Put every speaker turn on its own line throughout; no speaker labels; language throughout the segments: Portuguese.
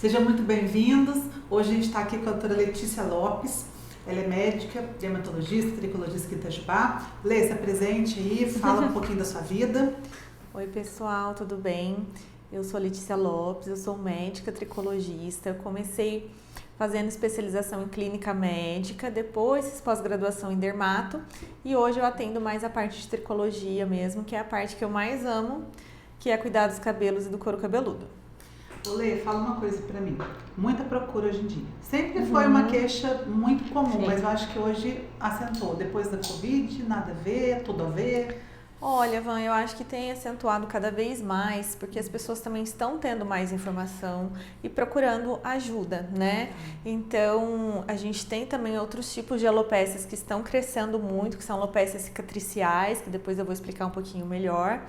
Sejam muito bem-vindos. Hoje a gente está aqui com a doutora Letícia Lopes. Ela é médica, dermatologista, tricologista aqui em Itajubá. Lê, se apresente aí, fala um pouquinho da sua vida.
Oi pessoal, tudo bem? Eu sou Letícia Lopes, eu sou médica tricologista. Eu comecei fazendo especialização em clínica médica, depois fiz pós-graduação em dermato e hoje eu atendo mais a parte de tricologia mesmo, que é a parte que eu mais amo, que é cuidar dos cabelos e do couro cabeludo.
Lê, fala uma coisa pra mim. Muita procura hoje em dia. Sempre foi uma queixa muito comum,
Sim.
mas eu acho que hoje acentuou. Depois da Covid, nada a ver, tudo a ver.
Olha, Van, eu acho que tem acentuado cada vez mais, porque as pessoas também estão tendo mais informação e procurando ajuda, né? Então, a gente tem também outros tipos de alopécias que estão crescendo muito, que são alopécias cicatriciais, que depois eu vou explicar um pouquinho melhor.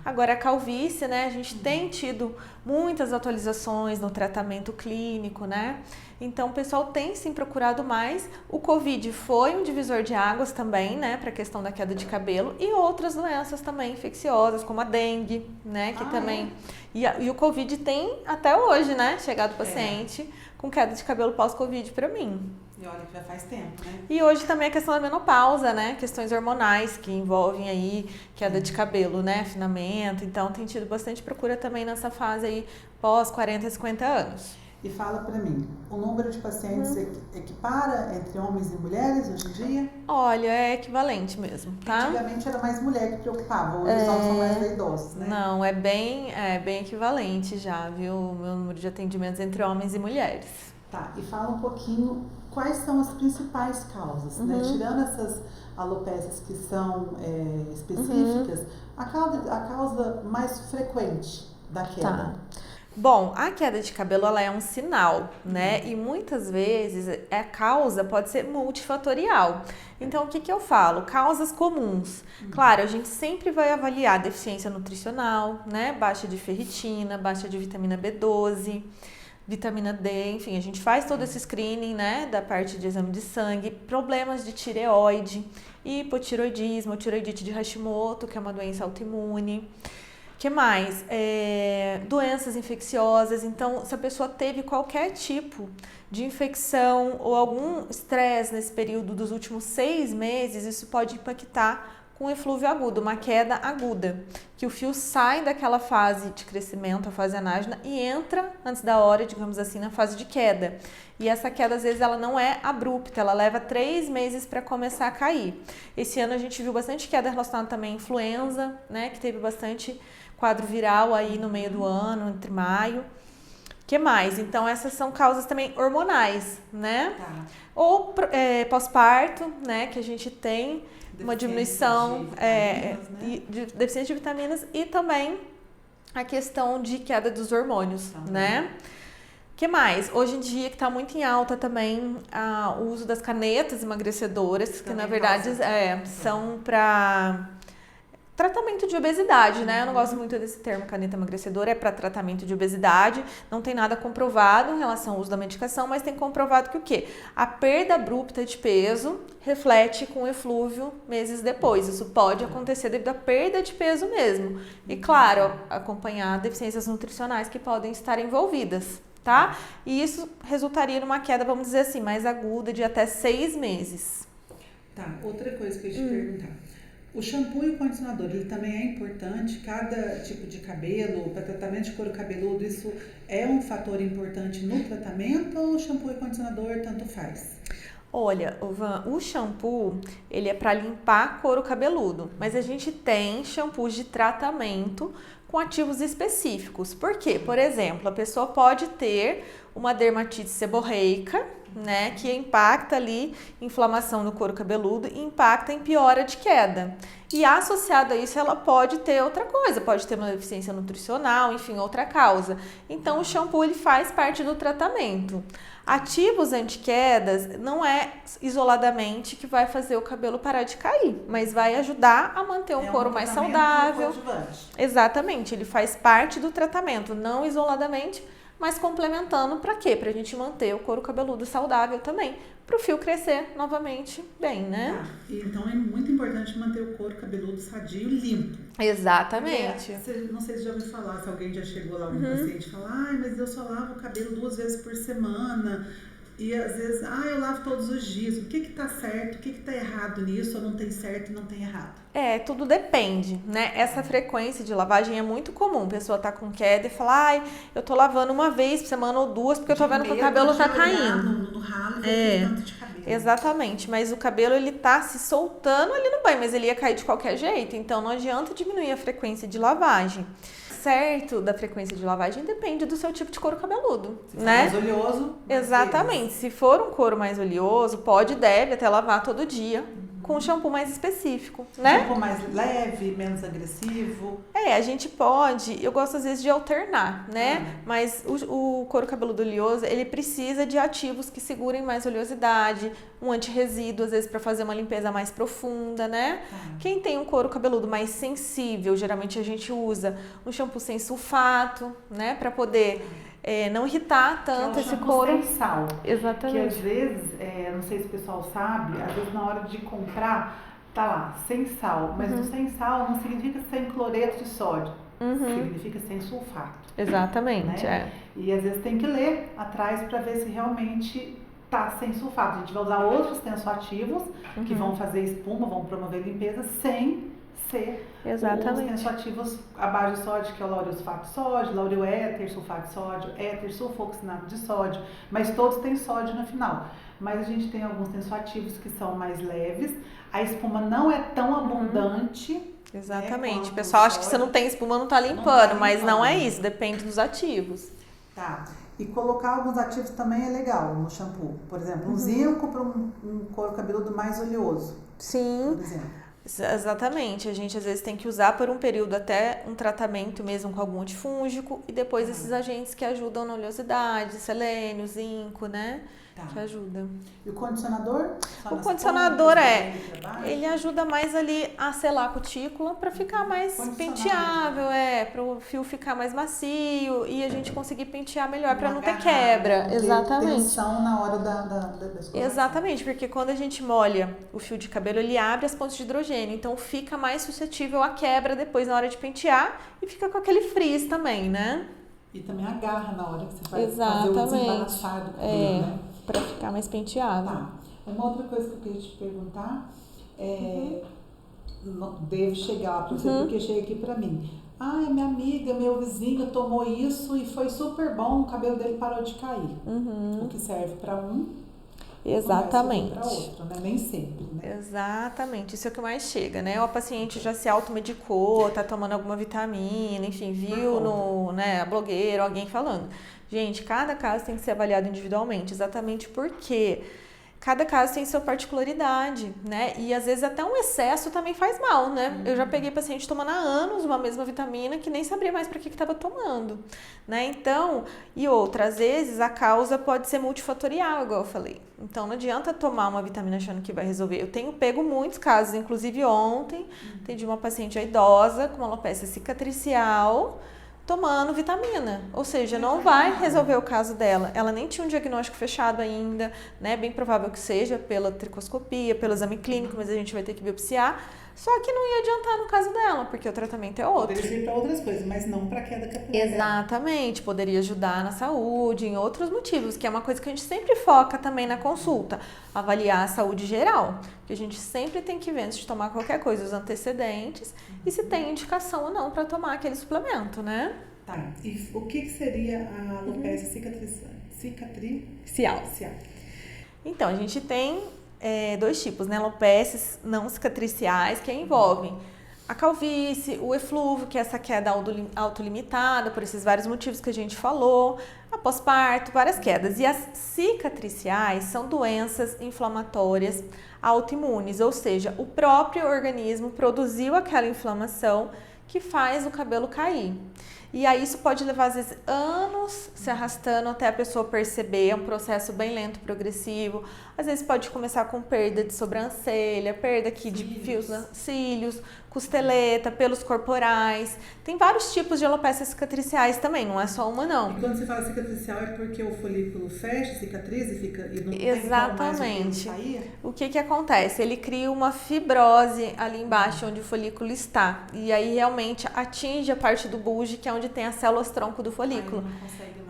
Agora, a calvície, né? A gente tem tido muitas atualizações no tratamento clínico, né? Então, o pessoal tem sim procurado mais. O Covid foi um divisor de águas também, né? Para a questão da queda de cabelo e outras doenças também infecciosas, como a dengue, né? Que também... E o Covid tem até hoje, né? Chegado paciente com queda de cabelo pós-Covid para mim.
E olha que já faz tempo, né?
E hoje também a questão da menopausa, né? Questões hormonais que envolvem aí queda de cabelo, né? Afinamento. Então tem tido bastante procura também nessa fase aí pós 40, 50 anos.
E fala pra mim, o número de pacientes equipara entre homens e mulheres hoje em dia?
Olha, é equivalente mesmo, tá?
Antigamente era mais mulher que preocupava, hoje os homens são mais vaidosos, né?
Não, é bem equivalente já, viu? O meu número de atendimentos entre homens e mulheres.
Tá, e fala um pouquinho quais são as principais causas, né? Tirando essas alopécias que são específicas, a causa mais frequente da queda.
Tá. Bom, a queda de cabelo ela é um sinal, né? E muitas vezes a causa pode ser multifatorial. Então, o que eu falo? Causas comuns. Claro, a gente sempre vai avaliar deficiência nutricional, né? Baixa de ferritina, baixa de vitamina B12, vitamina D, enfim, a gente faz todo esse screening, né? Da parte de exame de sangue, problemas de tireoide, hipotiroidismo, tiroidite de Hashimoto, que é uma doença autoimune. Que mais? Doenças infecciosas. Então, se a pessoa teve qualquer tipo de infecção ou algum estresse nesse período dos últimos 6 meses, isso pode impactar com eflúvio agudo, uma queda aguda, que o fio sai daquela fase de crescimento, a fase anágena, e entra antes da hora, digamos assim, na fase de queda. E essa queda, às vezes, ela não é abrupta, ela leva 3 meses para começar a cair. Esse ano a gente viu bastante queda relacionada também à influenza, né, que teve bastante quadro viral aí no meio do ano, entre maio. Que mais? Então, essas são causas também hormonais, né?
Tá.
Ou pós-parto, né, que a gente tem uma diminuição de deficiência de vitaminas e também a questão de queda dos hormônios, né? Que mais? Hoje em dia que está muito em alta também o uso das canetas emagrecedoras, que na verdade são para tratamento de obesidade, né? Eu não gosto muito desse termo caneta emagrecedora, é para tratamento de obesidade. Não tem nada comprovado em relação ao uso da medicação, mas tem comprovado que o quê? A perda abrupta de peso reflete com eflúvio meses depois. Isso pode acontecer devido à perda de peso mesmo. E claro, acompanhar deficiências nutricionais que podem estar envolvidas, tá? E isso resultaria numa queda, vamos dizer assim, mais aguda de até 6 meses.
Tá, outra coisa que eu ia te perguntar. O shampoo e o condicionador, ele também é importante? Cada tipo de cabelo, para tratamento de couro cabeludo, isso é um fator importante no tratamento ou o shampoo e condicionador tanto faz?
Olha, o shampoo, ele é para limpar couro cabeludo, mas a gente tem shampoos de tratamento com ativos específicos. Por quê? Por exemplo, a pessoa pode ter uma dermatite seborreica, né, que impacta ali inflamação no couro cabeludo e impacta em piora de queda. E associado a isso, ela pode ter outra coisa, pode ter uma deficiência nutricional, enfim, outra causa. Então, o shampoo ele faz parte do tratamento. Ativos anti-quedas não é isoladamente que vai fazer o cabelo parar de cair, mas vai ajudar a manter um couro mais saudável.
Coadjuvante.
Exatamente, ele faz parte do tratamento, não isoladamente mas complementando para quê? Pra gente manter o couro cabeludo saudável também, pro fio crescer novamente bem, né?
Então é muito importante manter o couro cabeludo sadio e limpo.
Exatamente.
Não sei se já ouviu falar, se alguém já chegou lá, um paciente e fala, mas eu só lavo o cabelo 2 vezes por semana. E às vezes, eu lavo todos os dias. O que tá certo, o que tá errado nisso, ou não tem certo e não tem errado?
Tudo depende, né? Essa frequência de lavagem é muito comum. A pessoa tá com queda e fala, eu tô lavando 1 vez por semana ou 2 porque eu tô vendo que o cabelo tá caindo.
No ralo e tanto de cabelo.
Exatamente, mas o cabelo ele tá se soltando ali no banho, mas ele ia cair de qualquer jeito, então não adianta diminuir a frequência de lavagem. Certo da frequência de lavagem depende do seu tipo de couro cabeludo,
se
né?
Se for mais oleoso,
exatamente. Se for um couro mais oleoso, deve até lavar todo dia com um shampoo mais específico, né?
Shampoo mais leve, menos agressivo.
A gente pode, eu gosto às vezes de alternar, né? Mas o couro cabeludo oleoso, ele precisa de ativos que segurem mais oleosidade, um antirresíduo, às vezes para fazer uma limpeza mais profunda, né? Quem tem um couro cabeludo mais sensível, geralmente a gente usa um shampoo sem sulfato, né? Para poder não irritar tanto esse couro.
Sem sal.
Exatamente.
Que às vezes, não sei se o pessoal sabe, às vezes na hora de comprar, tá lá, sem sal. Mas o sem sal não significa sem cloreto de sódio. Significa sem sulfato.
Exatamente,
né? E às vezes tem que ler atrás para ver se realmente tá sem sulfato. A gente vai usar outros tensoativos que vão fazer espuma, vão promover limpeza sem ser os tensoativos à base de sódio, que é o laureosulfato de sódio, laureoéter, sulfato de sódio, éter, sulfoxinato de sódio, mas todos têm sódio no final. Mas a gente tem alguns tensoativos que são mais leves, a espuma não é tão abundante.
Exatamente. O pessoal acha que você não tem espuma, não tá limpando, mas não é isso, depende dos ativos.
Tá. E colocar alguns ativos também é legal no shampoo. Por exemplo, um zinco para um couro cabeludo mais oleoso.
Sim.
Por exemplo.
Exatamente, a gente às vezes tem que usar por um período até um tratamento mesmo com algum antifúngico e depois esses agentes que ajudam na oleosidade, selênio, zinco, né? Que ajuda.
E o condicionador?
O condicionador ele ajuda mais ali a selar a cutícula para ficar mais penteável, para o fio ficar mais macio e a gente conseguir pentear melhor para não ter quebra. Exatamente.
Tensão na hora da
Exatamente, porque quando a gente molha o fio de cabelo, ele abre as pontes de hidrogênio, então fica mais suscetível à quebra depois na hora de pentear e fica com aquele frizz também, né?
E também agarra na hora que você vai fazer o desembaraçar do cabelo, né?
Pra ficar mais penteado.
Tá. Uma outra coisa que eu queria te perguntar deve chegar para você, porque chega aqui pra mim. Minha amiga, meu vizinho tomou isso e foi super bom, o cabelo dele parou de cair. O que serve para um,
exatamente.
Não serve para outro, né? Nem sempre, né?
Exatamente, isso é o que mais chega, né? O paciente já se automedicou, tá tomando alguma vitamina, enfim, viu a blogueira, alguém falando. Gente, cada caso tem que ser avaliado individualmente, exatamente porque cada caso tem sua particularidade, né? E às vezes até um excesso também faz mal, né? Eu já peguei paciente tomando há anos uma mesma vitamina que nem sabia mais para que estava tomando, né? Então, e às vezes a causa pode ser multifatorial, igual eu falei. Então não adianta tomar uma vitamina achando que vai resolver. Eu tenho pego muitos casos, inclusive ontem, atendi uma paciente idosa com uma alopecia cicatricial, tomando vitamina, ou seja, não vai resolver o caso dela. Ela nem tinha um diagnóstico fechado ainda, né? Bem provável que seja pela tricoscopia, pelo exame clínico, mas a gente vai ter que biopsiar. Só que não ia adiantar no caso dela, porque o tratamento é outro.
Poderia ser para outras coisas, mas não para queda capilar.
Exatamente, poderia ajudar na saúde, em outros motivos, que é uma coisa que a gente sempre foca também na consulta, avaliar a saúde geral, que a gente sempre tem que ver antes de tomar qualquer coisa, os antecedentes e se tem indicação ou não para tomar aquele suplemento, né?
Tá, e o que seria a alopecia cicatricial?
Então, a gente tem 2 tipos, né? Alopécias não cicatriciais, que envolvem a calvície, o eflúvio, que é essa queda autolimitada, por esses vários motivos que a gente falou, a pós-parto, várias quedas. E as cicatriciais são doenças inflamatórias autoimunes, ou seja, o próprio organismo produziu aquela inflamação que faz o cabelo cair. E aí isso pode levar, às vezes, anos se arrastando até a pessoa perceber. É um processo bem lento, progressivo. Às vezes pode começar com perda de sobrancelha, perda aqui de fios, cílios, costeleta, pelos corporais. Tem vários tipos de alopécias cicatriciais também, não é só uma não.
E quando você fala cicatricial é porque o folículo fecha, cicatriza e fica e não tem
Exatamente.
como mais sair?
O que acontece? Ele cria uma fibrose ali embaixo onde o folículo está. E aí realmente atinge a parte do bulge, que é onde tem as células tronco do folículo.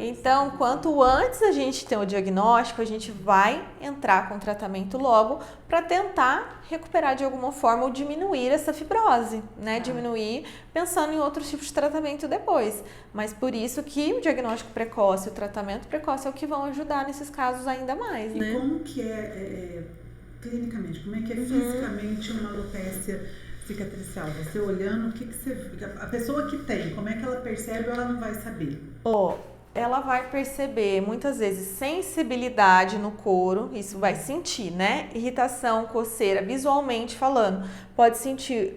Então, quanto antes a gente tem o diagnóstico, a gente vai entrar com tratamento logo para tentar recuperar de alguma forma ou diminuir essa fibrose, né? Diminuir pensando em outros tipos de tratamento depois. Mas por isso que o diagnóstico precoce, o tratamento precoce é o que vão ajudar nesses casos ainda mais, né?
E como que é clinicamente, como é que é fisicamente uma alopécia cicatricial? Você olhando, o que você... A pessoa que tem, como é que ela percebe ou ela não vai saber?
Ela vai perceber muitas vezes sensibilidade no couro, isso vai sentir, né? Irritação, coceira, visualmente falando. Pode sentir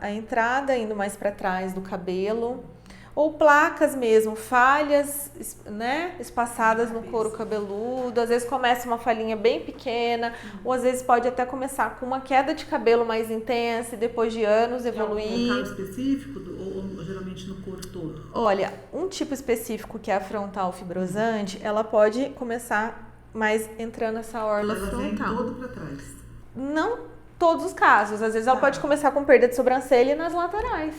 a entrada indo mais para trás do cabelo, ou placas mesmo, falhas, né, espaçadas no couro cabeludo. Às vezes começa uma falhinha bem pequena, ou às vezes pode até começar com uma queda de cabelo mais intensa e depois de anos evoluir.
Tem algum local específico ou geralmente no couro todo?
Olha, um tipo específico que é a frontal fibrosante, ela pode começar mais entrando essa orla frontal.
Vem todo para trás.
Não todos os casos, às vezes ela pode começar com perda de sobrancelha nas laterais.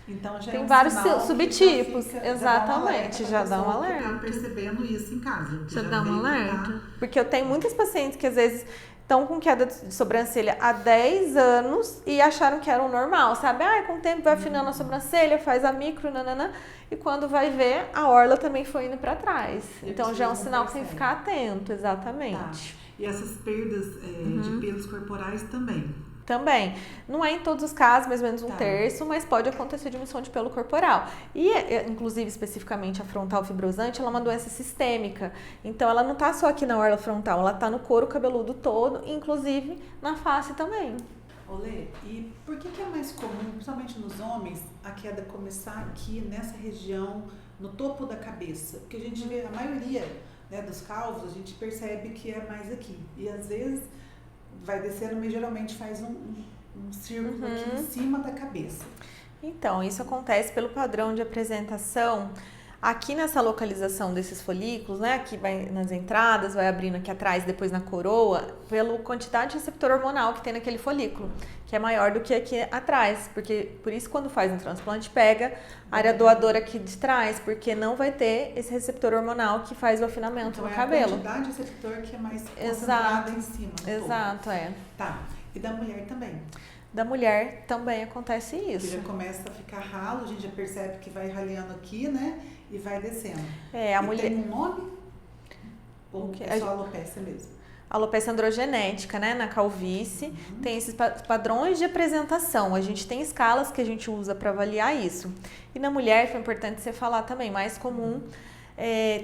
Então já
tem
é um
vários
sinal
subtipos,
exatamente,
já dá um alerta.
Tá percebendo isso em casa.
Já dá um alerta. Porque eu tenho muitas pacientes que às vezes estão com queda de sobrancelha há 10 anos e acharam que era o normal, sabe? Com o tempo vai afinando a sobrancelha, faz a micro, nanana, e quando vai ver, a orla também foi indo para trás. Então já é um sinal que tem que ficar atento, exatamente.
Tá. E essas perdas de pelos corporais também?
Também. Não é em todos os casos, mais ou menos um terço, mas pode acontecer diminuição de pelo corporal. E, inclusive, especificamente, a frontal fibrosante, ela é uma doença sistêmica. Então, ela não está só aqui na orla frontal, ela está no couro cabeludo todo, inclusive na face também.
Olê, e por que é mais comum, principalmente nos homens, a queda começar aqui, nessa região, no topo da cabeça? Porque a gente vê, a maioria, né, dos calvos, a gente percebe que é mais aqui. E, às vezes, vai descendo, mas geralmente faz um círculo aqui em cima da cabeça.
Então, isso acontece pelo padrão de apresentação. Aqui nessa localização desses folículos, né, aqui vai nas entradas, vai abrindo aqui atrás, depois na coroa, pela quantidade de receptor hormonal que tem naquele folículo, que é maior do que aqui atrás, porque por isso quando faz um transplante pega a área doadora aqui de trás, porque não vai ter esse receptor hormonal que faz o afinamento no cabelo.
Então é a quantidade de receptor que é mais concentrada em cima.
Exato,
Tá, e da mulher também?
Da mulher também acontece isso.
Que já começa a ficar ralo, a gente já percebe que vai raleando aqui, né? E vai descendo.
A mulher...
tem um nome? Ou é só alopecia mesmo?
Alopecia androgenética, né? Na calvície, tem esses padrões de apresentação. A gente tem escalas que a gente usa para avaliar isso. E na mulher, foi importante você falar também, mais comum,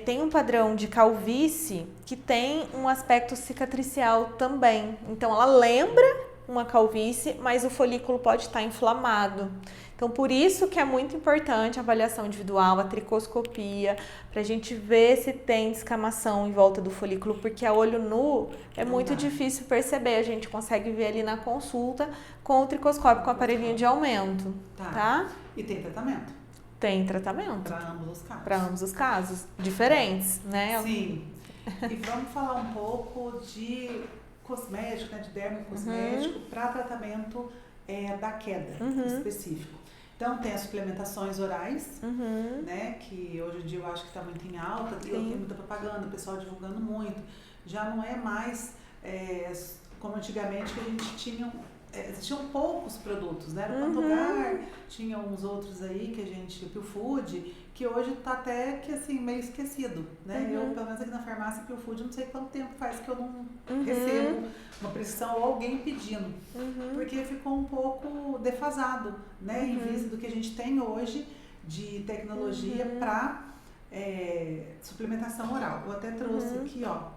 tem um padrão de calvície que tem um aspecto cicatricial também. Então, ela lembra uma calvície, mas o folículo pode estar inflamado. Então, por isso que é muito importante a avaliação individual, a tricoscopia, para a gente ver se tem descamação em volta do folículo, porque a olho nu é muito difícil perceber. A gente consegue ver ali na consulta com o tricoscópio, com o aparelhinho de aumento. Tá?
E tem tratamento?
Tem tratamento.
Para ambos os casos?
Para ambos os casos. Diferentes, né?
Sim. E vamos falar um pouco de cosmético, né, de dermocosmético para tratamento da queda específico. Então, tem as suplementações orais, né, que hoje em dia eu acho que está muito em alta, tem muita propaganda, o pessoal divulgando muito. Já não é mais como antigamente, que a gente tinha... existiam poucos produtos, né? Era o Pantogar, tinha uns outros aí que a gente, o Pilfood, que hoje está até que assim, meio esquecido, né? Eu, pelo menos aqui na farmácia, Pilfood, não sei quanto tempo faz que eu não recebo uma prescrição ou alguém pedindo, porque ficou um pouco defasado, né? Em vista do que a gente tem hoje de tecnologia para suplementação oral. Eu até trouxe aqui, ó,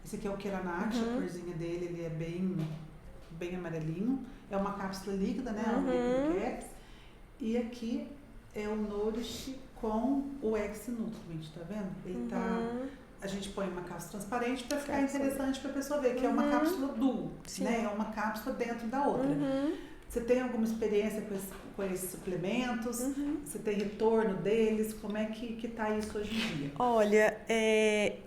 esse aqui é o Keranat, a corzinha dele, ele é bem amarelinho, é uma cápsula líquida, né? Um Caps. E aqui é o Nourish com o X-Nutriment, tá vendo? Ele a gente põe uma cápsula transparente para ficar interessante para a pessoa ver que é uma cápsula duo, né? É uma cápsula dentro da outra. Você tem alguma experiência com esses suplementos? Você tem retorno deles? Como é que tá isso hoje em dia?
Olha,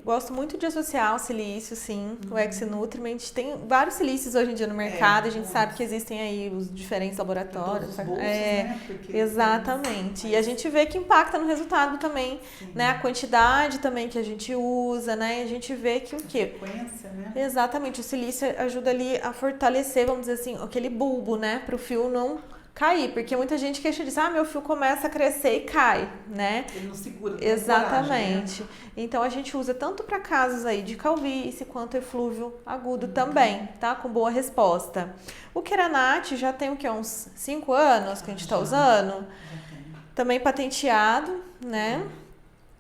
gosto muito de associar o silício, sim, o X-Nutriment. Tem vários silícios hoje em dia no mercado, a gente sabe que existem aí os diferentes laboratórios.
Bolsos, né?
Exatamente. E a gente vê que impacta no resultado também, né? A quantidade também que a gente usa, né? A gente vê que o quê?
Frequência, né?
Exatamente. O silício ajuda ali a fortalecer, vamos dizer assim, aquele bulbo, né? Para o fio não cair, porque muita gente queixa disso, meu fio começa a crescer e cai, né?
Ele não segura.
Exatamente.
Coragem, né?
Então a gente usa tanto para casos aí de calvície quanto eflúvio agudo também, tá? Com boa resposta. O Keranat já tem o que, uns 5 anos que a gente está usando? Também patenteado, né?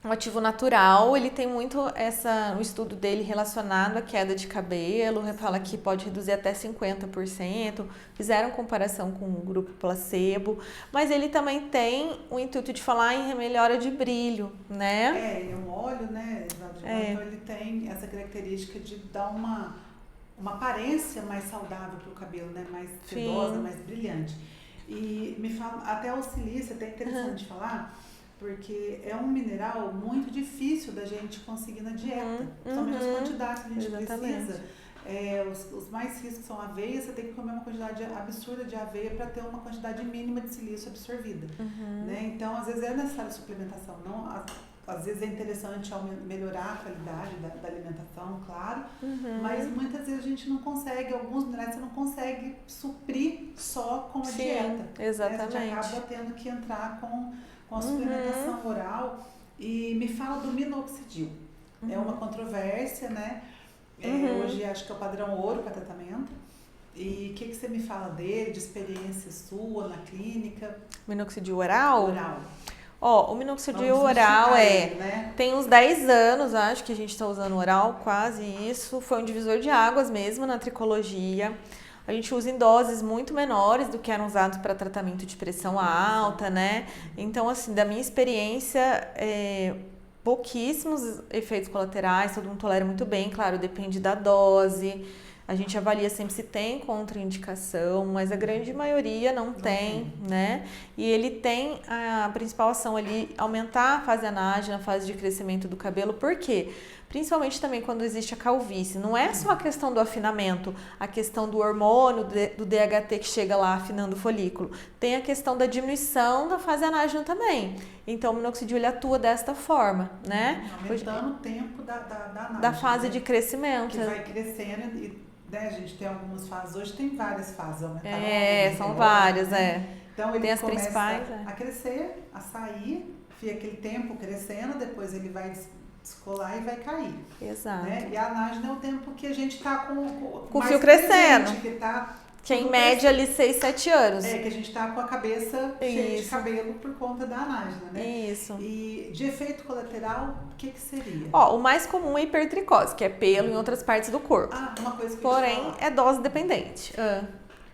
Um ativo natural, ele tem muito o estudo dele relacionado à queda de cabelo, fala que pode reduzir até 50%, fizeram comparação com o grupo placebo, mas ele também tem o intuito de falar em melhora de brilho, né?
É um óleo, né? Então ele tem essa característica de dar uma aparência mais saudável para o cabelo, né? Mais sedosa, mais brilhante. E me fala, até o silício, até interessante falar, porque é um mineral muito difícil da gente conseguir na dieta. Somente as quantidades que a gente precisa. Os mais riscos são aveia, você tem que comer uma quantidade absurda de aveia para ter uma quantidade mínima de silício absorvida. Né? Então, às vezes é necessária suplementação. Não, às vezes é interessante melhorar a qualidade da alimentação, claro, mas muitas vezes a gente não consegue, alguns minerais você não consegue suprir só com a dieta.
Exatamente.
Né? A gente acaba tendo que entrar com a suplementação oral. E me fala do minoxidil. É uma controvérsia, né? Hoje acho que é o padrão ouro para tratamento. E o que você me fala dele, de experiência sua na clínica?
Minoxidil oral?
Oral.
O minoxidil oral tem uns 10 anos, acho que a gente está usando oral, quase isso. Foi um divisor de águas mesmo na tricologia. A gente usa em doses muito menores do que eram usados para tratamento de pressão alta, né? Então, assim, da minha experiência, pouquíssimos efeitos colaterais, todo mundo tolera muito bem, claro, depende da dose. A gente avalia sempre se tem contraindicação, mas a grande maioria não tem, né? E ele tem a principal ação ali, aumentar a fase anágena, a fase de crescimento do cabelo. Por quê? Principalmente também quando existe a calvície. Não é só a questão do afinamento, a questão do hormônio, do DHT que chega lá afinando o folículo. Tem a questão da diminuição da fase anágena também. Então, o minoxidil ele atua desta forma, né?
Aumentando o tempo da anágena.
Da fase de crescimento.
Que vai crescendo e... Né, a gente tem algumas fases, hoje tem várias fases aumentaram.
São várias,
Então ele
tem as
começa
principais,
a crescer, a sair, fica aquele tempo crescendo, depois ele vai descolar e vai cair.
Exato.
Né? E a anágena é o tempo que a gente está com
o fio crescendo.
Presente,
que em média ali 6, 7 anos.
Que a gente tá com a cabeça cheia de cabelo por conta da anágena, né?
Isso.
E de efeito colateral, o que seria?
O mais comum é hipertricose, que é pelo em outras partes do corpo.
Uma coisa que
porém, é dose dependente.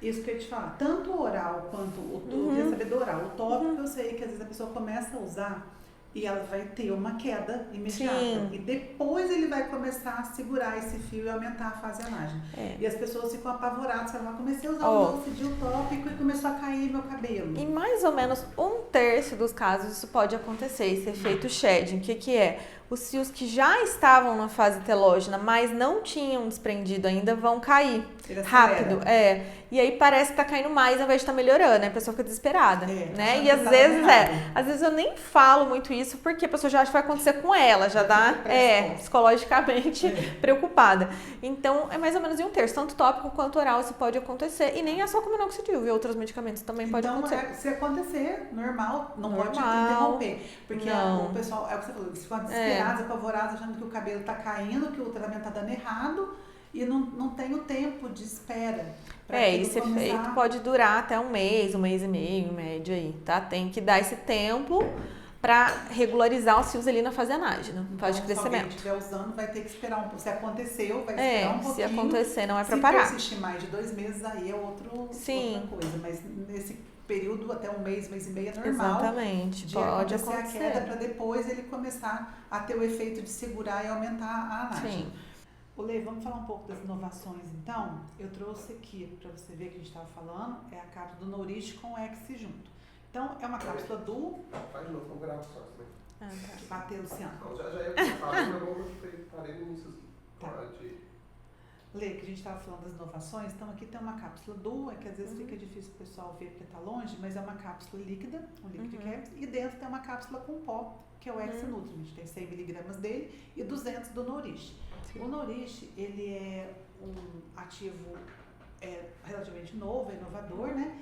Isso que eu ia te falar. Tanto o oral quanto eu queria saber do oral. O tópico eu sei que às vezes a pessoa começa a usar e ela vai ter uma queda imediata.
Sim.
E depois ele vai começar a segurar esse fio e aumentar a fase anágena. E as pessoas ficam apavoradas. Falam, comecei a usar o minoxidil tópico e começou a cair meu cabelo.
Em mais ou menos 1/3 dos casos isso pode acontecer, esse efeito shedding. O que é? Os fios que já estavam na fase telógena, mas não tinham desprendido ainda, vão cair rápido. E aí parece que tá caindo mais ao invés de estar melhorando, né? A pessoa fica desesperada, né? E às vezes eu nem falo muito isso porque a pessoa já acha que vai acontecer com ela, já dá psicologicamente preocupada. Então é mais ou menos em 1/3, tanto tópico quanto oral isso pode acontecer. E nem é só com minoxidil, e outros medicamentos também pode acontecer.
Então, se acontecer, normal, não pode interromper. Porque o pessoal, é o que você falou, eles ficam desesperados, apavorados, achando que o cabelo tá caindo, que o tratamento tá dando errado. E não tem o tempo de espera.
Esse efeito pode durar até 1 mês, 1 mês e meio, em média aí, tá? Tem que dar esse tempo para regularizar os fios ali na fase anágena, na fase de crescimento. Se alguém
estiver usando, vai ter que esperar um pouco. Se aconteceu, vai esperar um pouquinho.
Se acontecer, não é para parar.
Se persistir mais de 2 meses, aí é outra coisa. Mas período até um mês e meio é normal.
Exatamente,
De
pode
acontecer
acontecer.
a queda para depois ele começar a ter o efeito de segurar e aumentar a anagem.
Sim.
Lê, vamos falar um pouco das inovações então. Eu trouxe aqui para você ver que a gente estava falando, é a cápsula do Nourish com o X junto. Então é uma cápsula do.
Faz de novo, vamos gravar só também.
Que bateu, Luciano.
Não, já ia falar, mas eu parei no início.
Tá. Lê, que a gente estava falando das inovações, então aqui tem uma cápsula Duo, que às vezes fica difícil o pessoal ver porque está longe, mas é uma cápsula líquida, um Liquid Caps, e dentro tem uma cápsula com pó, que é o X-Nutri. A gente tem 100 mg dele e 200 do Nourish. O Nourish, ele é um ativo relativamente novo, inovador, né?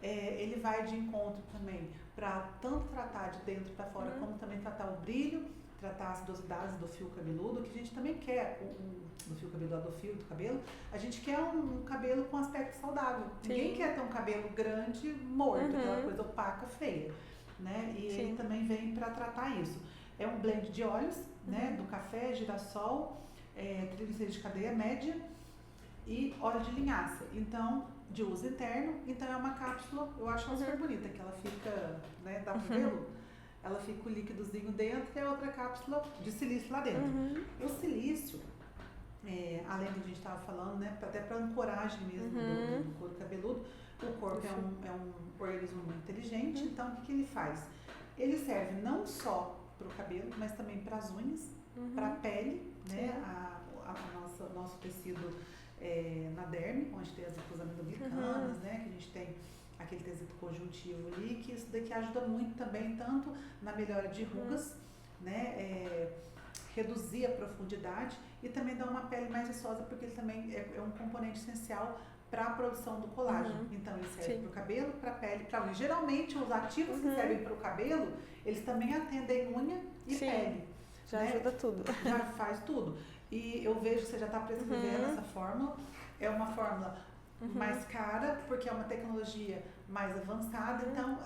Ele vai de encontro também para tanto tratar de dentro para fora, como também tratar o brilho, tratar as acidosidades do fio cabeludo, que a gente também quer, do fio cabeludo, do fio do cabelo, a gente quer um cabelo com aspecto saudável. Sim. Ninguém quer ter um cabelo grande, morto, aquela coisa opaca, feia, né? E ele também vem para tratar isso. É um blend de óleos, né? Do café, girassol, triglicéridos de cadeia média e óleo de linhaça. Então, de uso interno, então é uma cápsula, eu acho ela super bonita, que ela fica, né, dá pro pelo, ela fica o líquidozinho dentro e a outra cápsula de silício lá dentro. O silício, além do que a gente estava falando, né, até para ancoragem mesmo do couro cabeludo, o corpo é um organismo muito inteligente, então o que ele faz? Ele serve não só para o cabelo, mas também para as unhas, para a pele, né, o nosso tecido na derme, onde tem as glicanas, né, que a gente tem aquele tecido conjuntivo ali, que isso daqui ajuda muito também, tanto na melhora de rugas, né, reduzir a profundidade e também dar uma pele mais viçosa, porque ele também é um componente essencial para a produção do colágeno. Então ele serve para o cabelo, para a pele, para a unha. Geralmente os ativos que servem para o cabelo, eles também atendem unha e pele.
Já ajuda tudo.
Já faz tudo. E eu vejo que você já está prescrevendo essa fórmula. É uma fórmula mais cara, porque é uma tecnologia mais avançada. Então,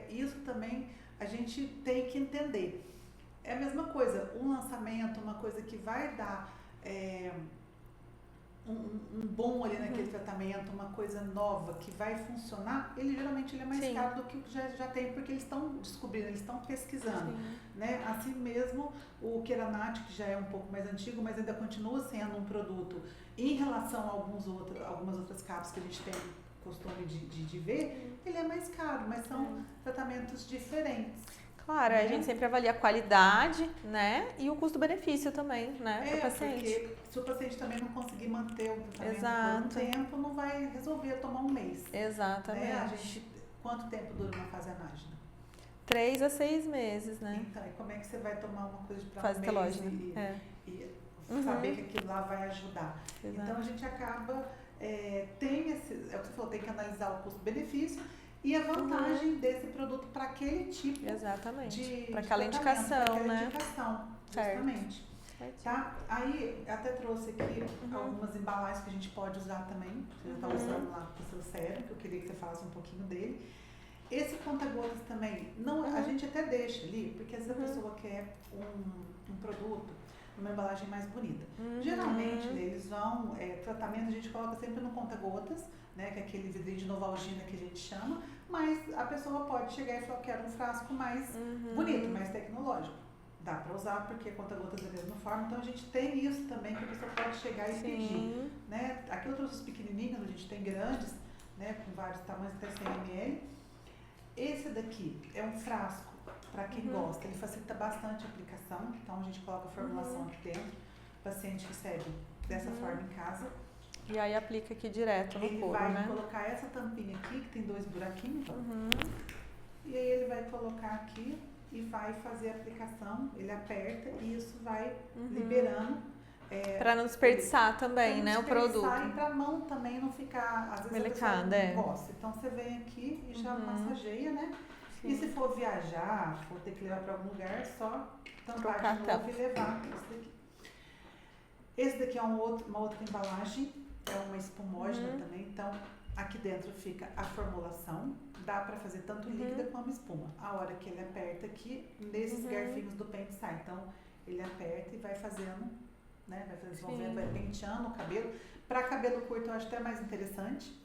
isso também a gente tem que entender. É a mesma coisa, um lançamento, uma coisa que vai dar um bom ali naquele tratamento, uma coisa nova que vai funcionar, geralmente ele é mais caro do que o que já tem, porque eles estão descobrindo, eles estão pesquisando, né? Assim mesmo, o Keranat, que já é um pouco mais antigo, mas ainda continua sendo um produto em relação a algumas outras cápsulas que a gente tem costume de ver, ele é mais caro, mas são tratamentos diferentes.
Claro, a gente sempre avalia a qualidade, né? E o custo-benefício também, né? Para o paciente.
Porque se o paciente também não conseguir manter o tratamento por um tempo, não vai resolver tomar um mês.
Exatamente.
Né? Quanto tempo dura uma fase anágena?
3 a 6 meses, né?
Então, e como é que você vai tomar uma coisa de pra
fase
um
telógena.
mês e saber que aquilo lá vai ajudar? Exato. Então, a gente acaba, tem o que você falou, tem que analisar o custo-benefício e a vantagem desse produto para aquele tipo
para aquela indicação, né?
Justamente. Tá? Aí, até trouxe aqui algumas embalagens que a gente pode usar também. Você já está usando lá para o seu sérum, que eu queria que você falasse um pouquinho dele. Esse conta-gotas também, a gente até deixa ali, porque às vezes a pessoa quer um produto numa embalagem mais bonita. Geralmente, eles vão, tratamento a gente coloca sempre no conta-gotas, né, que é aquele vidrinho de Novalgina que a gente chama, mas a pessoa pode chegar e falar, quero um frasco mais bonito, mais tecnológico. Dá para usar, porque conta-gotas é da mesma forma, então a gente tem isso também, que a pessoa pode chegar e pedir. Né? Aqui eu trouxe os pequenininhos, a gente tem grandes, né, com vários tamanhos, até 100 ml. Esse daqui é um frasco, para quem gosta, ele facilita bastante a aplicação, então a gente coloca a formulação aqui dentro, o paciente recebe dessa forma em casa.
E aí aplica aqui direto no couro,
né? Ele vai colocar essa tampinha aqui, que tem 2 buraquinhos, e aí ele vai colocar aqui e vai fazer a aplicação, ele aperta e isso vai liberando.
Para não desperdiçar também, né, o produto.
E para a mão também não ficar, às vezes
melecada,
a pessoa não gosta. Então você vem aqui e já massageia, né? Sim. E se for viajar, for ter que levar para algum lugar, é só tampar de novo e levar isso daqui. Esse daqui é uma outra embalagem, é uma espumógena também, então aqui dentro fica a formulação, dá para fazer tanto líquida como espuma. A hora que ele aperta aqui, nesses garfinhos do pente sai, então ele aperta e vai fazendo, né, vai desenvolvendo, vai penteando o cabelo. Para cabelo curto eu acho até mais interessante,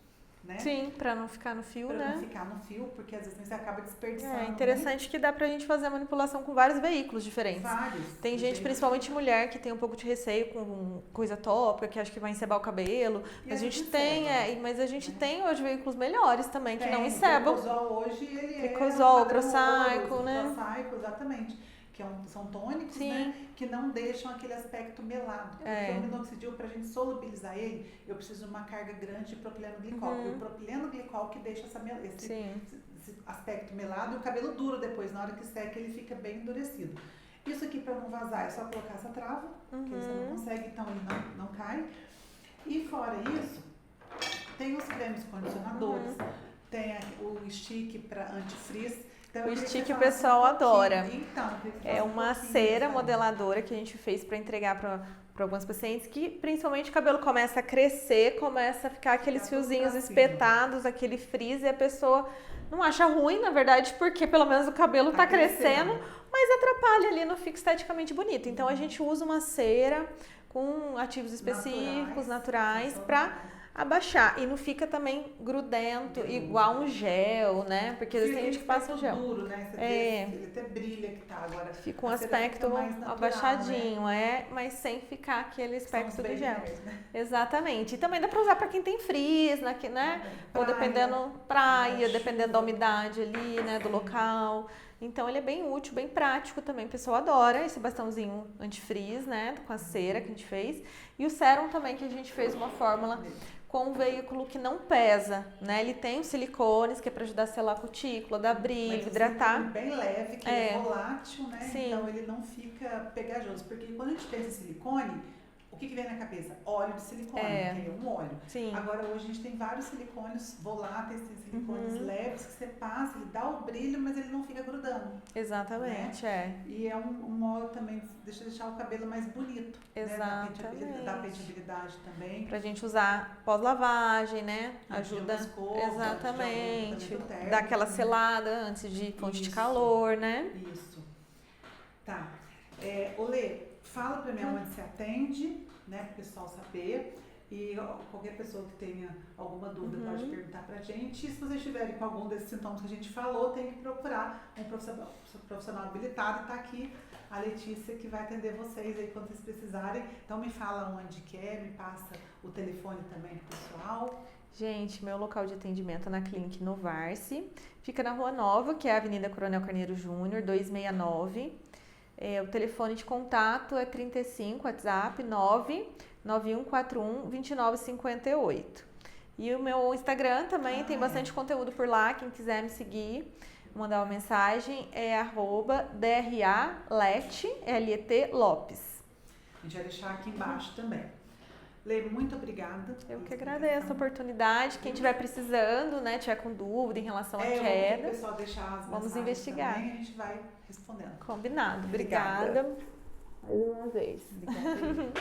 né?
Sim, pra não ficar no fio,
Pra
né?
não ficar no fio, porque às vezes você acaba desperdiçando.
É interessante que dá pra gente fazer a manipulação com vários veículos diferentes.
Vários.
Tem gente, principalmente mulher, que tem um pouco de receio com coisa tópica, que acha que vai encebar o cabelo.
E
Mas a
às
gente
vezes
tem,
enceba,
mas a gente
né?
tem hoje veículos melhores também, que não
O
encebam.
Tricosol hoje, ele
Tricosol,
é um padrão
Procycle,
ouro,
né?
Procycle, exatamente. Que são tônicos,
Sim.
né? Que não deixam aquele aspecto melado. Porque o minoxidil, para a gente solubilizar ele, eu preciso de uma carga grande de propileno glicol. E o propileno glicol que deixa esse aspecto melado e o cabelo duro depois, na hora que seca, ele fica bem endurecido. Isso aqui, para não vazar, é só colocar essa trava, que você não consegue, então ele não cai. E fora isso, tem os cremes condicionadores, tem o stick para anti-frizz. Então,
O stick o pessoal adora.
Então,
é uma cera modeladora que a gente fez para entregar para algumas pacientes, que principalmente o cabelo começa a crescer, começa a ficar aqueles fiozinhos espetados, aquele frizz, e a pessoa não acha ruim, na verdade, porque pelo menos o cabelo tá crescendo, mas atrapalha ali, não fica esteticamente bonito. Então a gente usa uma cera com ativos específicos, naturais, para abaixar. E não fica também grudento, igual um gel, né? Porque às vezes tem gente que passa um gel.
Duro, né? Ele até brilha que tá agora.
Fica um aspecto natural, abaixadinho, né? Mas sem ficar aquele aspecto do gel. Né? Exatamente. E também dá pra usar pra quem tem frizz, né? Ou dependendo dependendo da umidade ali, né? Do local. Então ele é bem útil, bem prático também. O pessoal adora esse bastãozinho antifrizz, né? Com a cera que a gente fez. E o sérum também, que a gente fez uma fórmula com um veículo que não pesa, né? Ele tem os silicones, que é para ajudar a selar a cutícula, dar brilho, hidratar.
Bem leve, que é volátil, né?
Sim.
Então ele não fica pegajoso. Porque quando a gente pensa em silicone, o que vem na cabeça? Óleo de silicone, que é um óleo.
Sim.
Agora hoje a gente tem vários silicones voláteis, tem silicones leves, que você passa, ele dá o brilho, mas ele não fica grudando.
Exatamente,
né? E é um modo também, deixar o cabelo mais bonito.
Exatamente.
Né? Dá penteabilidade também.
Pra gente usar pós-lavagem, né? Ajuda.
Exatamente.
Dá aquela selada antes de fonte de calor, né?
Isso. Tá. Olê, fala pra mim onde você atende, né? Para o pessoal saber. E qualquer pessoa que tenha alguma dúvida pode perguntar pra gente. E se vocês estiverem com algum desses sintomas que a gente falou, tem que procurar um profissional habilitado. Tá aqui a Letícia, que vai atender vocês aí quando vocês precisarem. Então me fala onde que é, me passa o telefone também pro pessoal.
Gente, meu local de atendimento é na Clínica Novarse. Fica na Rua Nova, que é a Avenida Coronel Carneiro Júnior, 269. O telefone de contato é 35, WhatsApp 99141-2958. E o meu Instagram também tem bastante conteúdo por lá, quem quiser me seguir, mandar uma mensagem, é @DRALET, L-E-T Lopes.
A gente vai deixar aqui embaixo também. Lê, muito obrigada.
Eu que agradeço a oportunidade. Quem estiver precisando, né, tiver com dúvida em relação à queda,
o pessoal deixar as
vamos investigar.
Também, a gente vai respondendo.
Combinado. Obrigada. Mais uma vez.
Obrigada.